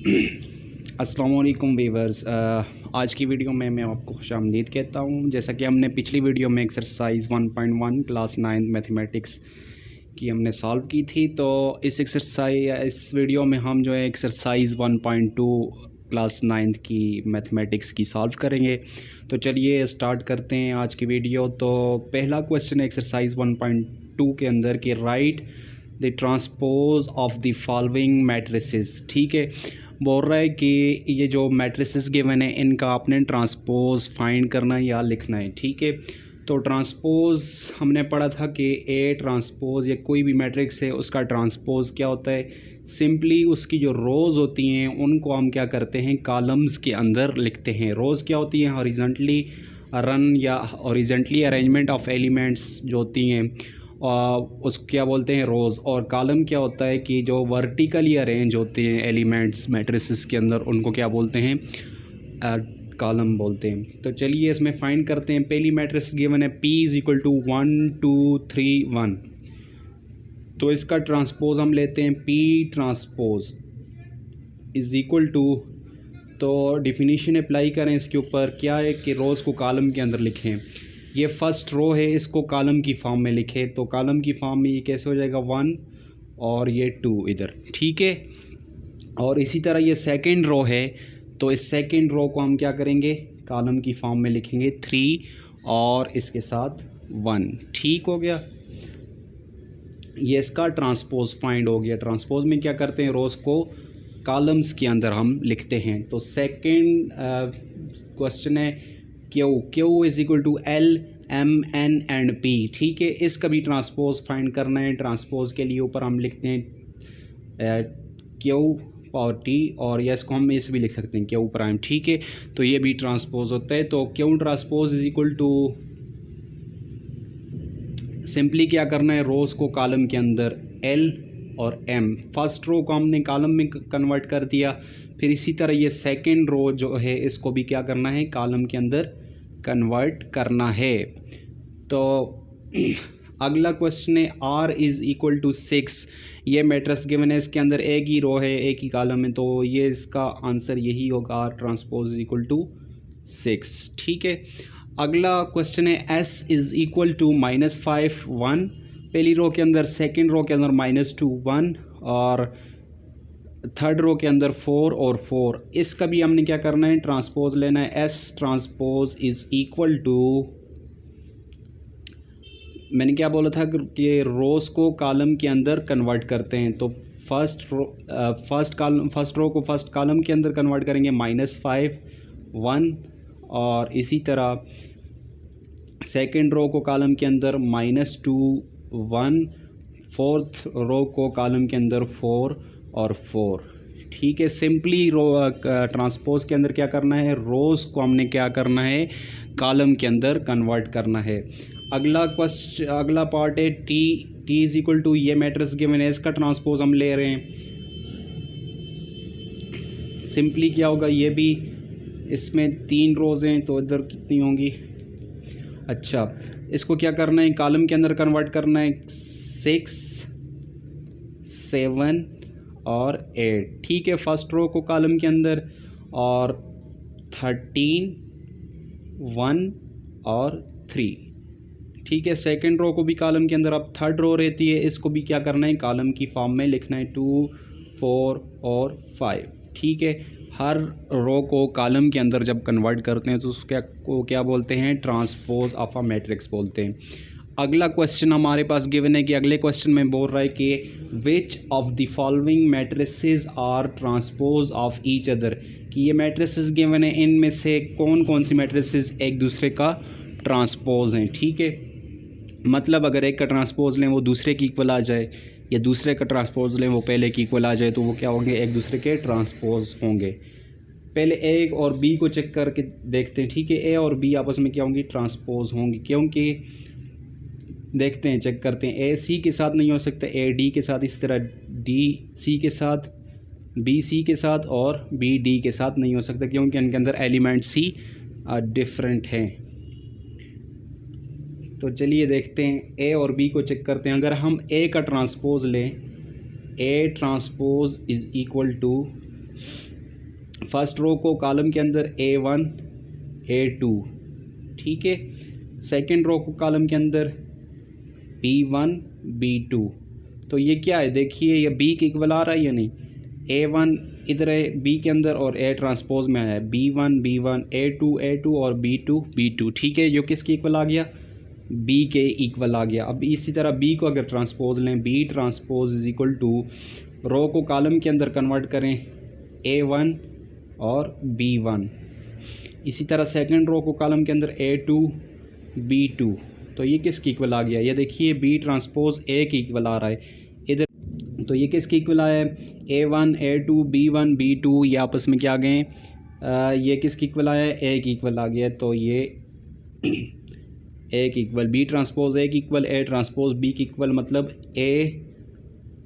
अस्सलाम वालेकुम वीवर्स। आज की वीडियो में मैं आपको खुशामदीद कहता हूँ। जैसा कि हमने पिछली वीडियो में एक्सरसाइज 1.1 क्लास 9 मैथमेटिक्स की हमने सॉल्व की थी, तो इस वीडियो में हम जो है एक्सरसाइज 1.2 क्लास 9 की मैथमेटिक्स की सॉल्व करेंगे। तो चलिए स्टार्ट करते हैं आज की वीडियो। तो पहला क्वेश्चन है एक्सरसाइज 1.2 के अंदर कि right the transpose of the following matrices. ठीक है, बोल रहा है कि ये जो मैट्रिसेस गिवन है इनका आपने ट्रांसपोज फाइंड करना है या लिखना है। ठीक है, तो ट्रांसपोज हमने पढ़ा था कि ए ट्रांसपोज या कोई भी मैट्रिक्स है उसका ट्रांसपोज क्या होता है। सिंपली उसकी जो रोज़ होती हैं उनको हम क्या करते हैं, कॉलम्स के अंदर लिखते हैं। रोज़ क्या होती हैं, हॉरिजॉन्टली रन या हॉरिजॉन्टली अरेंजमेंट ऑफ एलिमेंट्स जो होती हैं उस क्या बोलते हैं, रोज़। और कॉलम क्या होता है कि जो वर्टिकली अरेंज होते हैं एलिमेंट्स मैट्रिसेस के अंदर, उनको क्या बोलते हैं, कॉलम बोलते हैं। तो चलिए इसमें फाइंड करते हैं। पहली मैट्रिक्स गिवन है P = 1 2 3 1। तो इसका ट्रांसपोज हम लेते हैं P ट्रांसपोज = तो डिफिनीशन अप्लाई करें इसके ऊपर। क्या है कि रोज़ को कॉलम के अंदर लिखें। ये फर्स्ट रो है, इसको कॉलम की फॉर्म में लिखें। तो कॉलम की फॉर्म में ये कैसे हो जाएगा, 1 और ये 2 इधर। ठीक है, और इसी तरह ये सेकंड रो है, तो इस सेकंड रो को हम क्या करेंगे, कॉलम की फॉर्म में लिखेंगे 3 और इसके साथ 1। ठीक हो गया, ये इसका ट्रांसपोज फाइंड हो गया। ट्रांसपोज में क्या करते हैं, रोज़ को कॉलम्स के अंदर हम लिखते हैं। तो सेकंड क्वेश्चन है Q = L M N and P। ठीक है, इसका भी ट्रांसपोज फाइंड करना है। ट्रांसपोज के लिए ऊपर हम लिखते हैं Q पावर T, और या इसको हम इस भी लिख सकते हैं Q प्राइम। ठीक है, तो ये भी ट्रांसपोज होता है। तो Q ट्रांसपोज = सिंपली क्या करना है, रोज़ को कॉलम के अंदर L और M, फर्स्ट रो को हमने कॉलम में कन्वर्ट कर दिया। फिर इसी तरह ये सेकंड रो जो है इसको भी क्या करना है, कॉलम के अंदर कन्वर्ट करना है। तो अगला क्वेश्चन है R = 6। ये मैट्रिक्स गिवन है, इसके अंदर एक ही रो है, एक ही कॉलम है, तो ये इसका आंसर यही होगा, R ट्रांसपोज = 6। ठीक है, अगला क्वेश्चन है S = -5 1। पहली रो के अंदर, सेकंड रो के अंदर -2 1 और थर्ड रो के अंदर 4 और 4। इसका भी हमने क्या करना है, ट्रांसपोज लेना है। S ट्रांसपोज = मैंने क्या बोला था कि रोज़ को कॉलम के अंदर कन्वर्ट करते हैं। तो फर्स्ट रो को फर्स्ट कॉलम के अंदर कन्वर्ट करेंगे, -5 1, और इसी तरह सेकंड रो को कॉलम के अंदर -2 1, फोर्थ रो को कॉलम के अंदर 4 और 4। ठीक है, सिंपली रो ट्रांसपोज के अंदर क्या करना है, रोज़ को हमने क्या करना है, कॉलम के अंदर कन्वर्ट करना है। अगला पार्ट है T = ये मैट्रिक्स गिवन है, इसका ट्रांसपोज हम ले रहे हैं। सिंपली क्या होगा, ये भी, इसमें 3 रोज़ हैं तो इधर कितनी होंगी, अच्छा इसको क्या करना है, कॉलम के अंदर कन्वर्ट करना है, 6 7 और 8। ठीक है, फर्स्ट रो को कॉलम के अंदर, और 13 1 और 3। ठीक है, सेकंड रो को भी कॉलम के अंदर। अब थर्ड रो रहती है, इसको भी क्या करना है, कॉलम की फॉर्म में लिखना है, 2 4 और 5। ठीक है, हर रो को कॉलम के अंदर जब कन्वर्ट करते हैं तो उसको क्या बोलते हैं, ट्रांसपोज ऑफ अ मैट्रिक्स बोलते हैं। अगला क्वेश्चन हमारे पास गिवन है कि अगले क्वेश्चन में बोल रहा है कि which of the following matrices are transpose of each other. कि ये मैट्रिसेस गिवन है, इनमें से कौन कौन सी मैट्रिसेस एक दूसरे का ट्रांसपोज हैं। ठीक है, मतलब अगर एक का ट्रांसपोज लें वो दूसरे की इक्वल आ जाए, या दूसरे का ट्रांसपोज लें वो पहले की इक्वल आ जाए, तो वो क्या होंगे, एक दूसरे के ट्रांसपोज होंगे। पहले ए और बी को चेक करके देखते हैं। ठीक है, ए और बी आपस में क्या होंगी, ट्रांसपोज होंगी, क्योंकि देखते हैं, चेक करते हैं। ए सी के साथ नहीं हो सकता, ए डी के साथ, इस तरह डी सी के साथ, बी सी के साथ और बी डी के साथ नहीं हो सकता, क्योंकि इनके अंदर एलिमेंट्स ही डिफरेंट हैं। तो चलिए देखते हैं, ए और बी को चेक करते हैं। अगर हम ए का ट्रांसपोज लें, ए ट्रांसपोज = फर्स्ट रो को कॉलम के अंदर A1 A2, ठीक है। सेकंड रो को कॉलम के अंदर B1 B2। तो ये क्या है, देखिए ये B के इक्वल आ रहा है या नहीं। A1 इधर है B के अंदर और A ट्रांसपोज में आया है, B1 B1 A2 A2 और B2 B2, ठीक है। जो किसके इक्वल आ गया, B के इक्वल आ गया। अब इसी तरह B को अगर ट्रांसपोज लें, B transpose is equal to row को कॉलम के अंदर कन्वर्ट करें A1 और B1। इसी तरह सेकंड रो को कॉलम के अंदर A2 B2। तो ये किसके इक्वल आ गया, ये देखिए B ट्रांसपोज A के इक्वल आ रहा है इधर। तो ये किसके इक्वल आया है, A1 A2 B1 B2, ये आपस में क्या आ गए, ये किसके इक्वल आया है, A के इक्वल आ गया। तो ये A के इक्वल B ट्रांसपोज A के इक्वल A ट्रांसपोज B के इक्वल, मतलब A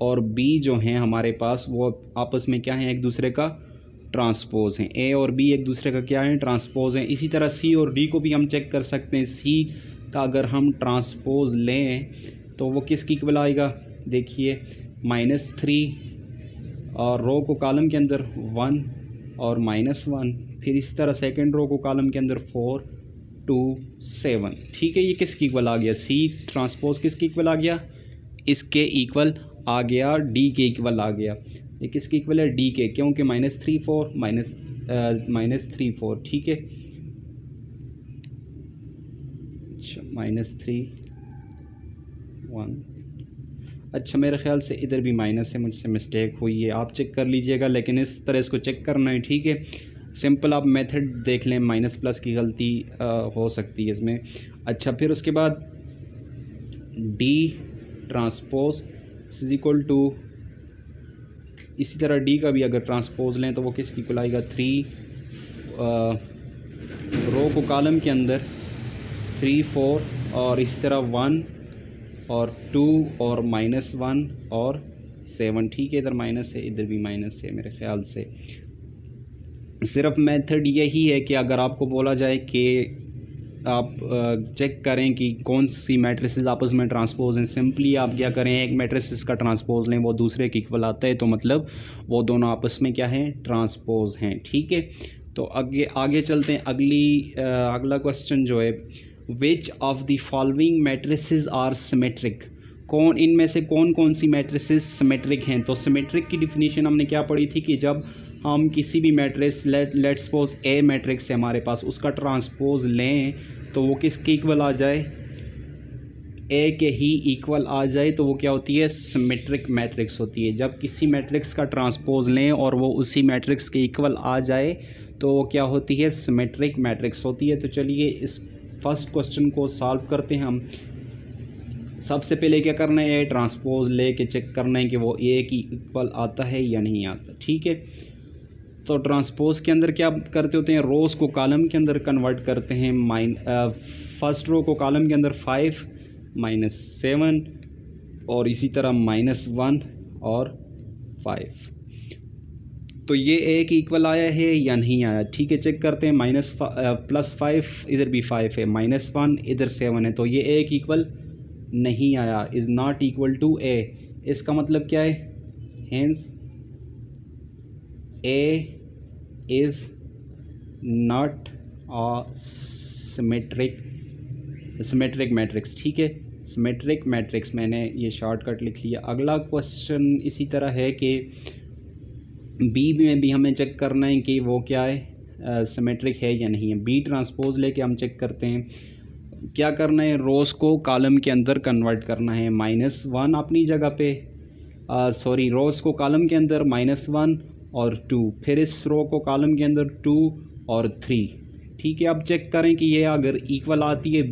और B जो हैं हमारे पास वो आपस में क्या हैं, एक दूसरे का ट्रांसपोज हैं। A और B एक दूसरे का क्या है, ट्रांसपोज हैं। इसी तरह C और D को भी हम चेक कर सकते हैं। C का अगर हम ट्रांसपोज लें तो वो किसकी इक्वल आएगा, देखिए -3 और रो को कॉलम के अंदर 1 और -1। फिर इसी तरह सेकंड रो को कॉलम के अंदर 4 2 7, ठीक है। ये किसकी इक्वल आ गया, C ट्रांसपोज किसकी इक्वल आ गया, इसके इक्वल आ गया, D के इक्वल आ गया। ये किसके इक्वल है, D के, क्योंकि -3 4 -3 4, ठीक है। अच्छा -3 1, अच्छा मेरे ख्याल से इधर भी माइनस है, मुझसे मिस्टेक हुई है, आप चेक कर लीजिएगा। लेकिन इस तरह इसको चेक करना है, ठीक है। सिंपल आप मेथड देख लें, माइनस प्लस की गलती हो सकती है इसमें। अच्छा फिर उसके बाद D transpose is equal to, इसी तरह D का भी अगर ट्रांसपोज लें तो वो किसकी इक्वल आएगा, 3 रो को कॉलम के अंदर 3 4 और इसी तरह 1 और 2 और -1 और 7, ठीक है। इधर माइनस है, इधर भी माइनस है मेरे ख्याल से। सिर्फ मेथड यही है कि अगर आपको बोला जाए कि आप चेक करें कि कौन सी मैट्रिसेस आपस में ट्रांसपोज हैं, सिंपली आप क्या करें, एक मैट्रिसेस का ट्रांसपोज लें, वो दूसरे के इक्वल आता है, तो मतलब वो दोनों आपस में क्या हैं, ट्रांसपोज हैं, ठीक है। तो आगे चलते हैं। अगला क्वेश्चन जो है, which of the following matrices are symmetric, कौन इनमें से कौन कौन सी मैट्रिसेस सिमेट्रिक हैं। तो सिमेट्रिक की डिफिनीशन हमने क्या पढ़ी थी कि जब हम किसी भी matrix let's suppose A matrix है हमारे पास, उसका ट्रांसपोज लें तो वो किसके इक्वल आ जाए, ए के ही इक्वल आ जाए, तो वो क्या होती है, सिमेट्रिक मैट्रिक्स होती है। जब किसी मैट्रिक्स का ट्रांसपोज लें और वो उसी मैट्रिक्स के इक्वल आ जाए तो वो क्या होती है, सिमेट्रिक मैट्रिक्स होती है। तो चलिए इस फर्स्ट क्वेश्चन को सॉल्व करते हैं हम। सबसे पहले क्या करना है, ट्रांसपोज ले के चेक करना है कि वो ए की इक्वल आता है या नहीं आता, ठीक है। तो ट्रांसपोज के अंदर क्या करते होते हैं, रोज़ को कॉलम के अंदर कन्वर्ट करते हैं। फर्स्ट रो को कॉलम के अंदर 5 -7 और इसी तरह -1 और 5। तो ये ए की इक्वल आया है या नहीं आया, ठीक है। चेक करते हैं, +5 इधर भी 5 है, -1 इधर 7 है, तो ये ए की इक्वल नहीं आया, इज़ नॉट इक्वल टू ए। इसका मतलब क्या है, hence A is not a symmetric matrix, ठीक है। सिमेट्रिक मैट्रिक्स मैंने ये शॉर्टकट लिख लिया। अगला क्वेश्चन इसी तरह है कि बी में भी हमें चेक करना है कि वो क्या है, सिमेट्रिक है या नहीं है। बी ट्रांसपोज लेके हम चेक करते हैं। क्या करना है, रोज़ को कॉलम के अंदर कन्वर्ट करना है। -1 अपनी जगह पे, रोज़ को कॉलम के अंदर -1 और 2, फिर इस रो को कॉलम के अंदर 2 और 3, ठीक है। अब चेक करें कि ये अगर इक्वल आती है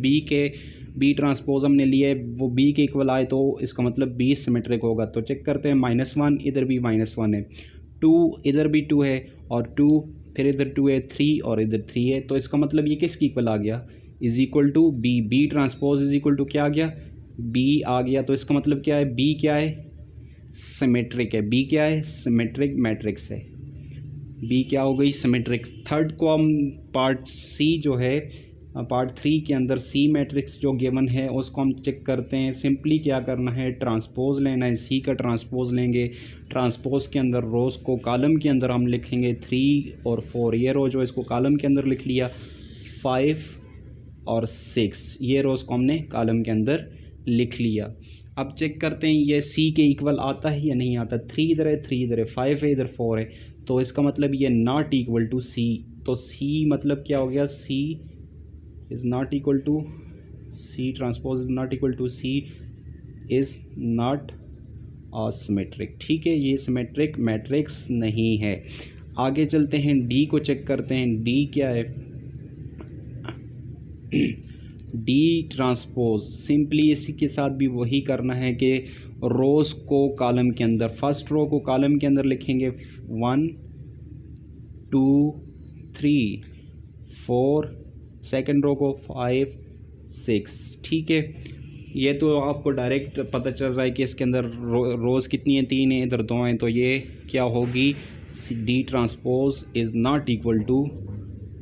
बी ट्रांसपोज हमने लिए, वो बी के इक्वल आए तो इसका मतलब बी सिमेट्रिक होगा। तो चेक करते हैं, -1 इधर भी -1 है, 2 इधर भी 2 है और 2 फिर इधर 2 है, 3 और इधर 3 है, तो इसका मतलब ये किसकी इक्वल आ गया, is equal to B. B transpose is equal to क्या आ गया, बी आ गया। तो इसका मतलब क्या है, बी क्या है, सिमेट्रिक है। बी क्या है, सिमेट्रिक मैट्रिक्स है। बी क्या हो गई, सिमेट्रिक। थर्ड को हम पार्ट सी जो है पार्ट 3 के अंदर सी मैट्रिक्स जो गिवन है उसको हम चेक करते हैं। सिंपली क्या करना है, ट्रांसपोज लेना है, सी का ट्रांसपोज लेंगे, ट्रांसपोज के अंदर रोज़ को कॉलम के अंदर हम लिखेंगे 3 और 4, ये रो जो इसको कॉलम के अंदर लिख लिया, 5 और 6 ये रोज़ को हमने कॉलम के अंदर लिख लिया। अब चेक करते हैं ये सी के इक्वल आता है या नहीं आता। 3 इधर है, 3 इधर है, 5 है, इधर 4 है, तो इसका मतलब ये नॉट इक्वल टू सी। तो सी मतलब क्या हो गया, C is not equal to, C transpose is not equal to, C is not a symmetric. ठीक है, ये सिमेट्रिक मैट्रिक्स नहीं है। आगे चलते हैं, डी को चेक करते हैं। डी क्या है, डी ट्रांसपोज सिंपली इसी के साथ भी वही करना है कि रोज़ को कॉलम के अंदर, फर्स्ट रो को कॉलम के अंदर लिखेंगे 1 2 3 4, सेकंड रो को 5 6। ठीक है, ये तो आपको डायरेक्ट पता चल रहा है कि इसके अंदर रोज़ कितनी है, 3 है, इधर 2 हैं, तो ये क्या होगी, D transpose is not equal to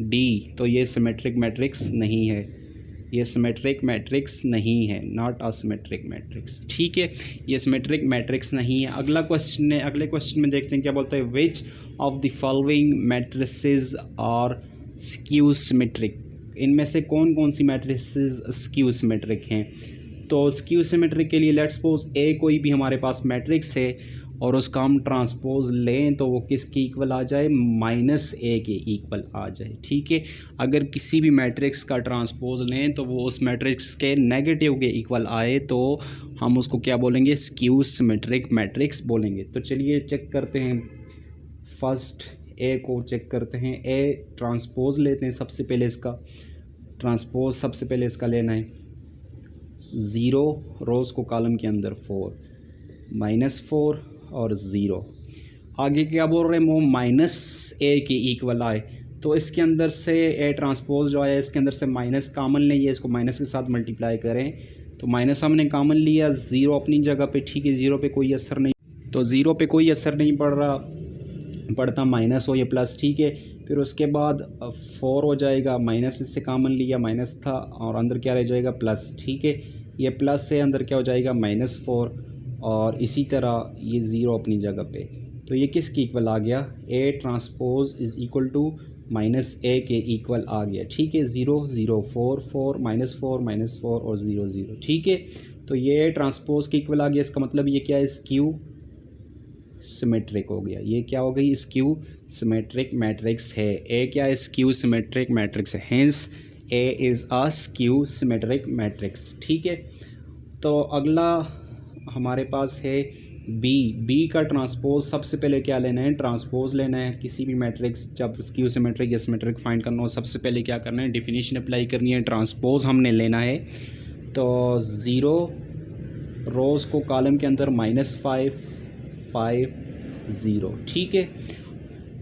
D. तो ये सिमेट्रिक मैट्रिक्स नहीं है, ये सिमेट्रिक मैट्रिक्स नहीं है, नॉट अ सिमेट्रिक मैट्रिक्स। ठीक है, ये सिमेट्रिक मैट्रिक्स नहीं है। अगला क्वेश्चन है, अगले क्वेश्चन में देखते हैं क्या बोलता है, which of the following matrices are skew symmetric. इनमें से कौन कौन सी मैट्रिसेस स्क्यू सिमेट्रिक हैं। तो स्क्यू सिमेट्रिक के लिए लेट्स सपोज ए कोई भी हमारे पास मैट्रिक्स है और उसका हम ट्रांसपोज लें तो वो किसके इक्वल आ जाए, -a के इक्वल आ जाए। ठीक है, अगर किसी भी मैट्रिक्स का ट्रांसपोज लें तो वो उस मैट्रिक्स के नेगेटिव के इक्वल आए तो हम उसको क्या बोलेंगे, स्क्यू सिमेट्रिक मैट्रिक्स बोलेंगे। तो चलिए चेक करते हैं, फर्स्ट ए को चेक करते हैं। ए ट्रांसपोज लेते हैं, सबसे पहले इसका ट्रांसपोज सबसे पहले इसका लेना है 0, रोज़ को कॉलम के अंदर 4 -4 और 0। आगे क्या बोल रहे हैं, वो -a के इक्वल आए, तो इसके अंदर से ए ट्रांसपोज जो आया इसके अंदर से माइनस कामन लेंगे, इसको माइनस के साथ मल्टीप्लाई करें तो माइनस हमने कामन लिया, 0 अपनी जगह पे। ठीक है, 0 पे कोई असर नहीं, तो 0 पे कोई असर नहीं पड़ता, माइनस हो या प्लस। ठीक है, फिर उसके बाद 4 हो जाएगा, माइनस इससे कामन लिया, माइनस था और अंदर क्या रह जाएगा, प्लस। ठीक है, ये प्लस से अंदर क्या हो जाएगा, -4 और इसी तरह ये 0 अपनी जगह पे। तो ये किसके इक्वल आ गया, A transpose is equal to -a के इक्वल आ गया। ठीक है, 0 0 4 4 -4 -4 और 0 0। ठीक है, तो ये ट्रांसपोज के इक्वल आ गया, इसका मतलब ये क्या है, स्क्यू सिमेट्रिक हो गया। ये क्या हो गई, स्क्यू सिमेट्रिक मैट्रिक्स है। ए क्या है, स्क्यू सिमेट्रिक मैट्रिक्स है, hence A is a skew symmetric matrix. ठीक है, तो अगला हमारे पास है बी का ट्रांसपोज। सबसे पहले क्या लेना है, ट्रांसपोज लेना है किसी भी मैट्रिक्स। जब स्क्यू सिमेट्रिक या सिमेट्रिक फाइंड करना हो सबसे पहले क्या करना है, डेफिनेशन अप्लाई करनी है, ट्रांसपोज हमने लेना है। तो 0 रोज़ को कॉलम के अंदर -5 5 0। ठीक है,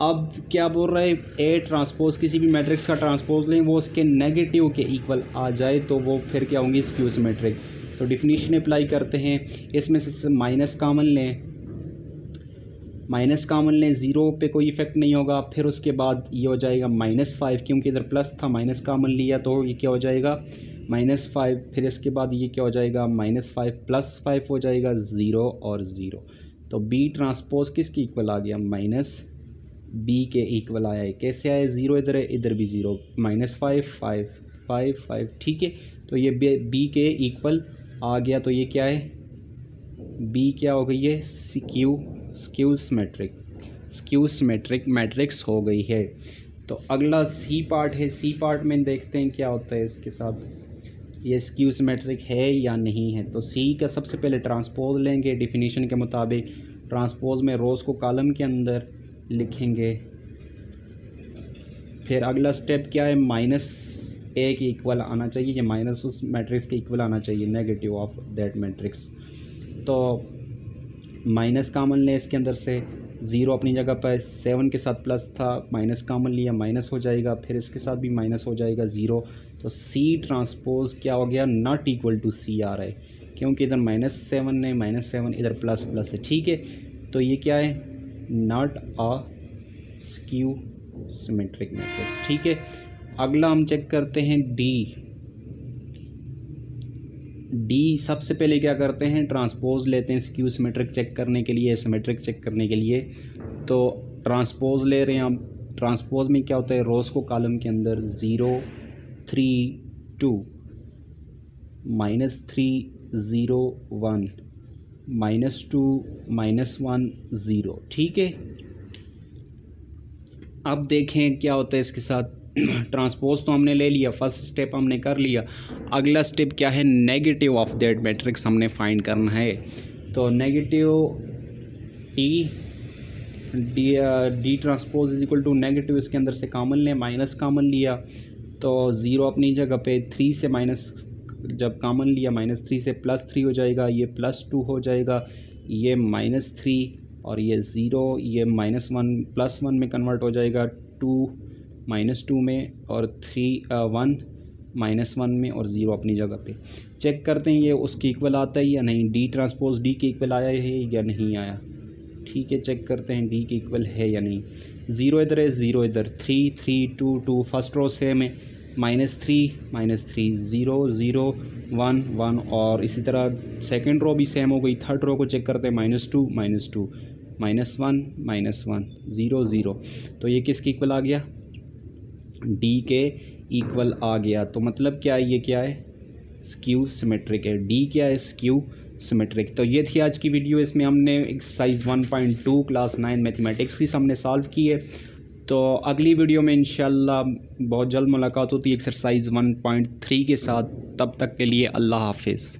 अब क्या बोल रहा है, ए ट्रांसपोज किसी भी मैट्रिक्स का ट्रांसपोज लें वो उसके नेगेटिव के इक्वल आ जाए तो वो फिर क्या होंगी, स्क्यू सिमेट्रिक। तो डिफिनीशन अप्लाई करते हैं, इसमें से माइनस कामन लें, 0 पे कोई इफेक्ट नहीं होगा। फिर उसके बाद ये हो जाएगा -5, क्योंकि इधर प्लस था, माइनस कामन लिया तो ये क्या हो जाएगा, -5। फिर इसके बाद ये क्या हो जाएगा, -5 + 5 हो जाएगा, 0 और 0। तो बी ट्रांसपोज किसके इक्वल आ गया, -b के इक्वल आया है। कैसे आया, 0 इधर है, इधर भी 0, -5 5 5 5। ठीक है, तो ये बी के इक्वल आ गया। तो ये क्या है, बी क्या हो गई है, स्क्यू सिमेट्रिक मैट्रिक्स हो गई है। तो अगला सी पार्ट है, सी पार्ट में देखते हैं क्या होता है इसके साथ, ये स्क्यू सिमेट्रिक है या नहीं है। तो सी का सबसे पहले ट्रांसपोज लेंगे, डिफिनीशन के मुताबिक ट्रांसपोज में रोज़ को कॉलम के अंदर लिखेंगे। फिर अगला स्टेप क्या है, -a के इक्वल आना चाहिए, या माइनस उस मैट्रिक्स के इक्वल आना चाहिए, नेगेटिव ऑफ दैट मैट्रिक्स। तो माइनस कामन लें इसके अंदर से, 0 अपनी जगह पर, 7 के साथ प्लस था, माइनस कामन लिया, माइनस हो जाएगा, फिर इसके साथ भी माइनस हो जाएगा, 0। तो सी ट्रांसपोज क्या हो गया, नॉट इक्वल टू सी आ रहा है, क्योंकि इधर -7 है, -7 इधर प्लस है। ठीक है, तो ये क्या है, not a skew symmetric matrix. ठीक है, अगला हम चेक करते हैं डी सबसे पहले क्या करते हैं, ट्रांसपोज लेते हैं स्क्यू सिमेट्रिक चेक करने के लिए, सिमेट्रिक चेक करने के लिए। तो ट्रांसपोज ले रहे हैं हम। ट्रांसपोज में क्या होता है, रोज़ को कॉलम के अंदर 0 3 2 -3 0 1 -2 -1 0, ठीक है। अब देखें क्या होता है इसके साथ। ट्रांसपोज तो हमने ले लिया, फर्स्ट स्टेप हमने कर लिया। अगला स्टेप क्या है, नेगेटिव ऑफ दैट मैट्रिक्स हमने फाइंड करना है। तो negative D transpose is equal to negative, इसके अंदर से कॉमन लें, माइनस कॉमन लिया तो 0 अपनी जगह पे, 3 से माइनस जब कॉमन लिया -3 से +3 हो जाएगा, ये +2 हो जाएगा, ये -3 और ये 0, ये -1 +1 में कन्वर्ट हो जाएगा, 2 -2 में और 1 -1 में और 0 अपनी जगह पे। चेक करते हैं ये उसके इक्वल आता है या नहीं, डी ट्रांसपोज डी के इक्वल आया है या नहीं आया, ठीक है। चेक करते हैं डी के इक्वल है या नहीं। 0 इधर है, 0 इधर, 3 3 2 2, फर्स्ट रो सेम है, -3 0 0 1 1 और इसी तरह सेकंड रो भी सेम हो गई। थर्ड रो को चेक करते हैं, -2 -2 -1 0 0। तो ये किसके इक्वल आ गया, डी के इक्वल आ गया। तो मतलब क्या है, ये क्या है, स्क्यू सिमेट्रिक है। डी क्या है, स्क्यू सिमेट्रिक। तो ये थी आज की वीडियो, इसमें हमने एक्सरसाइज 1.2 क्लास 9 मैथमेटिक्स की हमने सॉल्व की है। तो अगली वीडियो में इंशाल्लाह बहुत जल्द मुलाकात होती है एक्सरसाइज 1.3 के साथ। तब तक के लिए अल्लाह हाफिज़।